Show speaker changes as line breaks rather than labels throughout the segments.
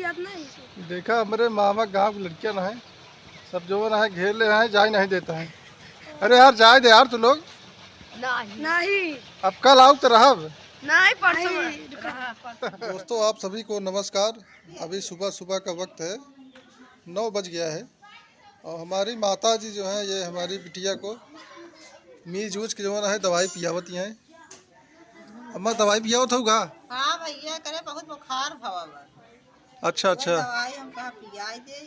याद नहीं।
देखा हमारे मामा गांव की लड़कियां ना है, सब जो ना है घेर ले हैं, जाए नहीं देता है। अरे यार जाए दे यार तू लोग।
नहीं
अब कल आओ तो रहब।
नहीं परसों।
दोस्तों आप सभी को नमस्कार। अभी सुबह सुबह का वक्त है, 9 बज गया है और हमारी माता जी जो है ये हमारी बिटिया को मील जूझ के जो है दवाई पियावती हैं। अम्मा दवाई पियावत होगा?
हाँ भैया करे बहुत बुखार भवा।
अच्छा अच्छा।
दवाई हम कहा पियाई दे।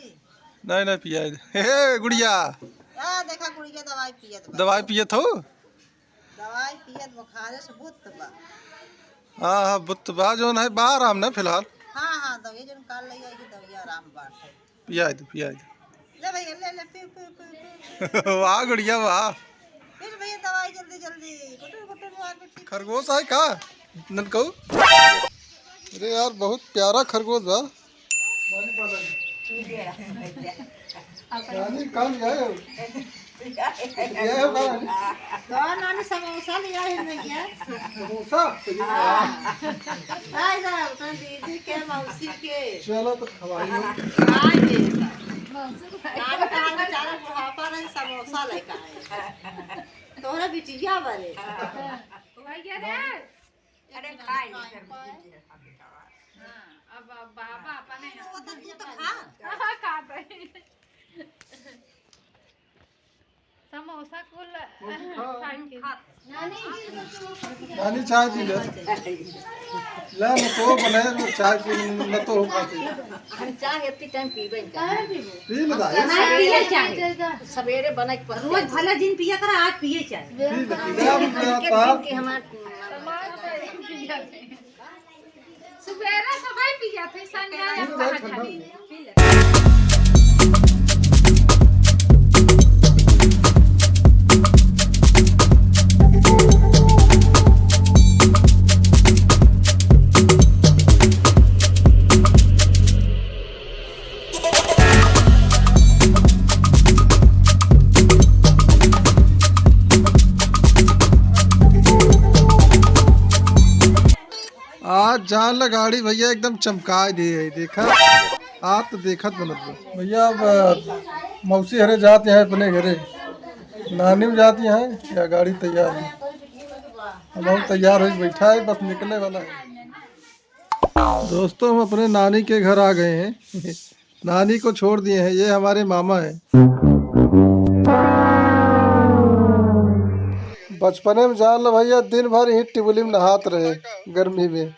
नहीं नहीं पिया हे गुड़िया।
देखा गुड़िया दवाई पियत बा।
दवाई पियत हो?
दवाई पियत बुखारे से बुत बा।
हाँ हाँ बुत बा जो है बा आराम ना फिलहाल।
हाँ हाँ दवाई जो काल ले आई दवाई आराम बात है।
पिया दे।
ले भैया ले पी।
वाह गुड़िया वाह।
फिर भैया दवाई जल्दी जल्दी गुटर गुटर मुहार में पी।
खरगोश है का ननकऊ? अरे यार बहुत प्यारा खरगोश बा। नानी कहाँ ले आए हो? ले आए हो कहाँ?
नानी समोसा ले आए हैं क्या?
समोसा?
आई ना अपना दीदी के मौसी के।
चलो तो खवाइए।
आए नानी कहाँ बेचारा बुढ़ापा नहीं समोसा लेकर आए। तोहरा बिटिया वाले।
अरे खाई अब बाबा अपने
वो तो खा।
खा दे समोसा कुल
नानी चाय पी ले। ले न तो बने चाय पी न तो हो पाती।
चाय इतनी टाइम पीबे
पी ले दाई।
पिए चाय सवेरे बना के रोज भला दिन पिया कर आज पिए चाय।
पी
सुबेरा सबाई पी जाते संध्या
आज जान ला गाड़ी भैया एकदम चमकाए दे है। देखा आज तो देखत बनत भैया। अब मौसी हरे जाते हैं अपने घरे, नानी में जाती हैं या गाड़ी तैयार है। अब हम तैयार हो बैठा है, बस निकलने वाला है। दोस्तों हम अपने नानी के घर आ गए हैं। नानी को छोड़ दिए हैं, ये हमारे मामा है। बचपने में जान लो भैया दिन भर ही टिबली में नहाते रहे गर्मी में।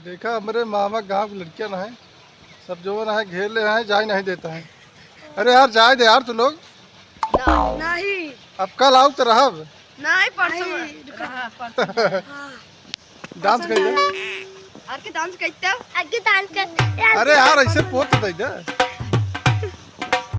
देखा हमारे मामा गांव की लड़कियां ना है, सब जो ना है घेर ले हैं, जाए नहीं देता है। अरे यार जाए दे यार तू लोग।
नहीं
अब कल आओ तो रहब।
नहीं परसों।
डांस करिए।
आके डांस करते हो? आके डांस करते।
अरे यार ऐसे पोत दे दे।